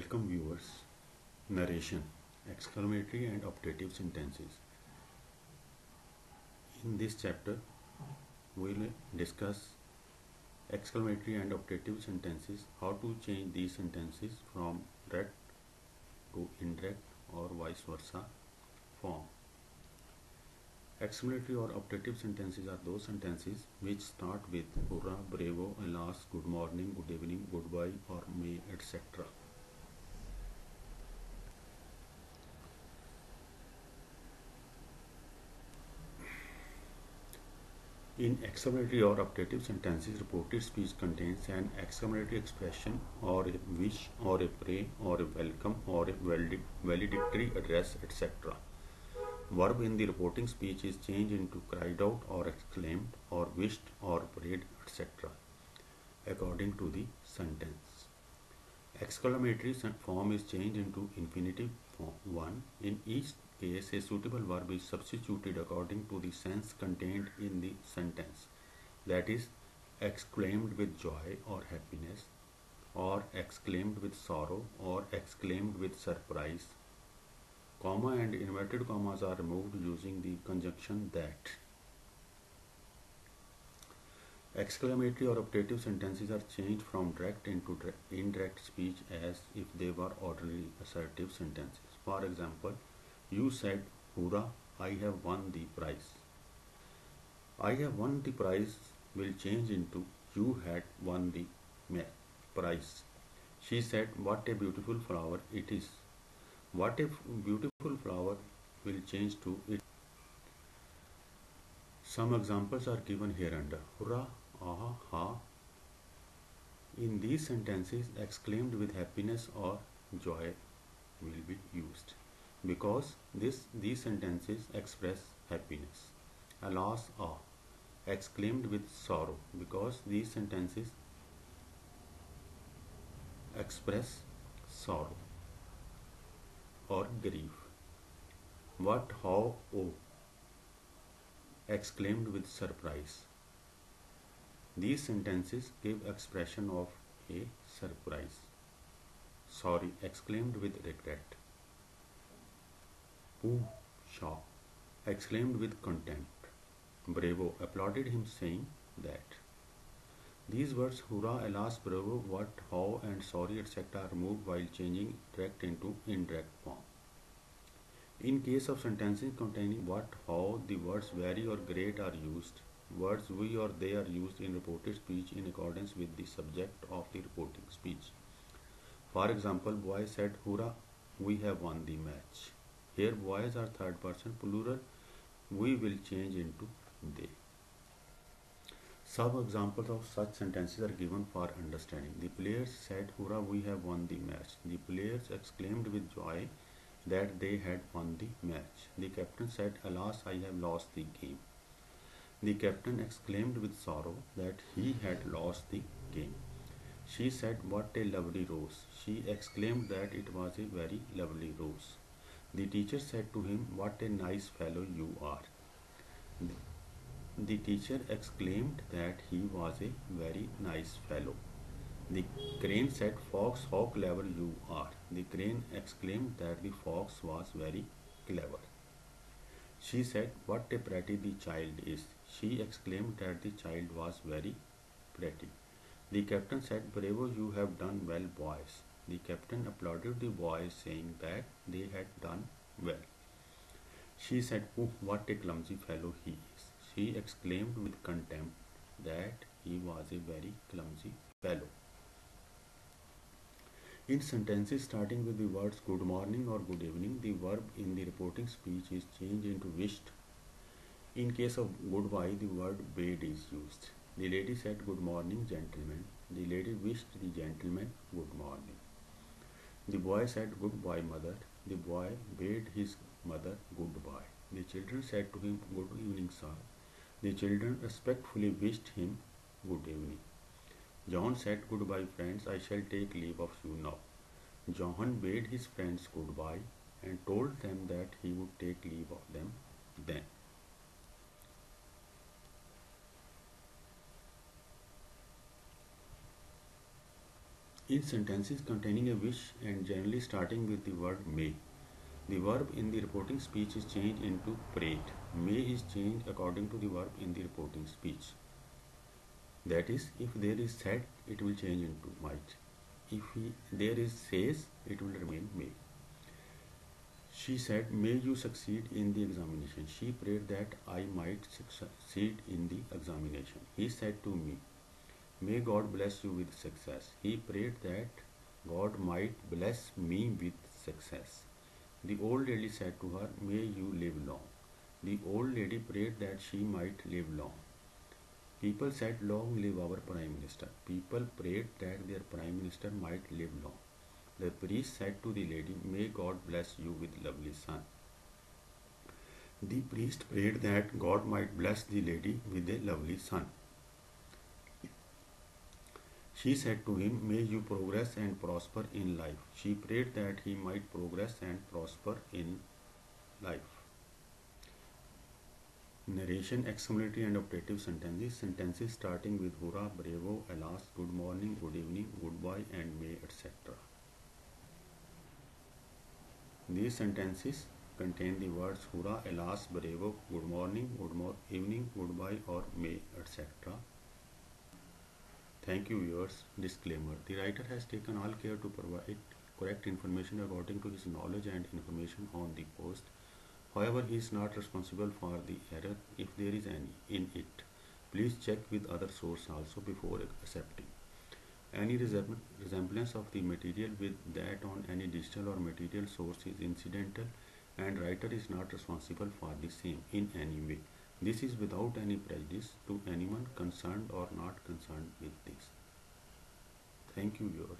Welcome viewers. Narration, exclamatory and optative sentences. In this chapter, we will discuss exclamatory and optative sentences, how to change these sentences from direct to indirect or vice versa form. Exclamatory or optative sentences are those sentences which start with hurrah, bravo, alas, good morning, good evening, goodbye, or may, etc. In exclamatory or optative sentences, reported speech contains an exclamatory expression or a wish or a pray or a welcome or a valedictory address, etc. Verb in the reporting speech is changed into cried out or exclaimed or wished or prayed, etc. according to the sentence. Exclamatory form is changed into infinitive form 1. In each case, a suitable verb is substituted according to the sense contained in the sentence, that is, exclaimed with joy or happiness, or exclaimed with sorrow, or exclaimed with surprise. Comma and inverted commas are removed using the conjunction that. Exclamatory or optative sentences are changed from direct into indirect speech as if they were ordinary assertive sentences. For example, you said, "Hurrah, I have won the prize." I have won the prize will change into you had won the prize. She said, "What a beautiful flower it is." What a beautiful flower will change to it. Some examples are given hereunder. Hurrah, aha, ha. In these sentences, exclaimed with happiness or joy will be used, because these sentences express happiness. Alas, ah, exclaimed with sorrow, because these sentences express sorrow or grief. What, how, oh, exclaimed with surprise. These sentences give expression of a surprise. Sorry, exclaimed with regret. Ooh, shock, exclaimed with contempt. Bravo, applauded him, saying that. These words hurrah, alas, bravo, what, how, and sorry, etc. are removed while changing direct into indirect form. In case of sentences containing what, how, the words very or great are used. Words we or they are used in reported speech in accordance with the subject of the reporting speech. For example, boy said, "Hurrah, we have won the match." Here boys are third person plural. We will change into they. Some examples of such sentences are given for understanding. The players said, "Hurrah, we have won the match." The players exclaimed with joy that they had won the match. The captain said, "Alas, I have lost the game." The captain exclaimed with sorrow that he had lost the game. She said, "What a lovely rose." She exclaimed that it was a very lovely rose. The teacher said to him, "What a nice fellow you are." The teacher exclaimed that he was a very nice fellow. The crane said, "Fox, how clever you are." The crane exclaimed that the fox was very clever. She said, "What a pretty the child is." She exclaimed that the child was very pretty. The captain said, "Bravo, you have done well, boys." The captain applauded the boys, saying that they had done well. She said, "Oh, what a clumsy fellow he is." She exclaimed with contempt that he was a very clumsy fellow. In sentences starting with the words good morning or good evening, the verb in the reporting speech is changed into wished. In case of goodbye, the word bade is used. The lady said, "Good morning, gentlemen." The lady wished the gentleman good morning. The boy said, "Goodbye, mother." The boy bade his mother goodbye. The children said to him, "Good evening, sir." The children respectfully wished him good evening. John said, "Goodbye, friends, I shall take leave of you now." John bade his friends goodbye and told them that he would take leave of them then. In sentences containing a wish and generally starting with the word may, the verb in the reporting speech is changed into prayed. May is changed according to the verb in the reporting speech. That is, if there is said, it will change into might. If there is says, it will remain may. She said, may you succeed in the examination. She prayed that I might succeed in the examination. He said to me, may God bless you with success. He prayed that God might bless me with success. The old lady said to her, may you live long. The old lady prayed that she might live long. People said, long live our Prime Minister. People prayed that their Prime Minister might live long. The priest said to the lady, may God bless you with lovely son. The priest prayed that God might bless the lady with a lovely son. She said to him, may you progress and prosper in life. She prayed that he might progress and prosper in life. Narration Exclamatory and Optative sentences. Sentences starting with hurrah, bravo, alas, good morning, good evening, goodbye, and may, etc. These sentences contain the words hurrah, alas, bravo, good morning, evening, goodbye, or may, etc. Thank you, viewers. Disclaimer. The writer has taken all care to provide correct information according to his knowledge and information on the post. However, he is not responsible for the error if there is any in it. Please check with other sources also before accepting. Any resemblance of the material with that on any digital or material source is incidental, and writer is not responsible for the same in any way. This is without any prejudice to anyone concerned or not concerned with this. Thank you, viewers.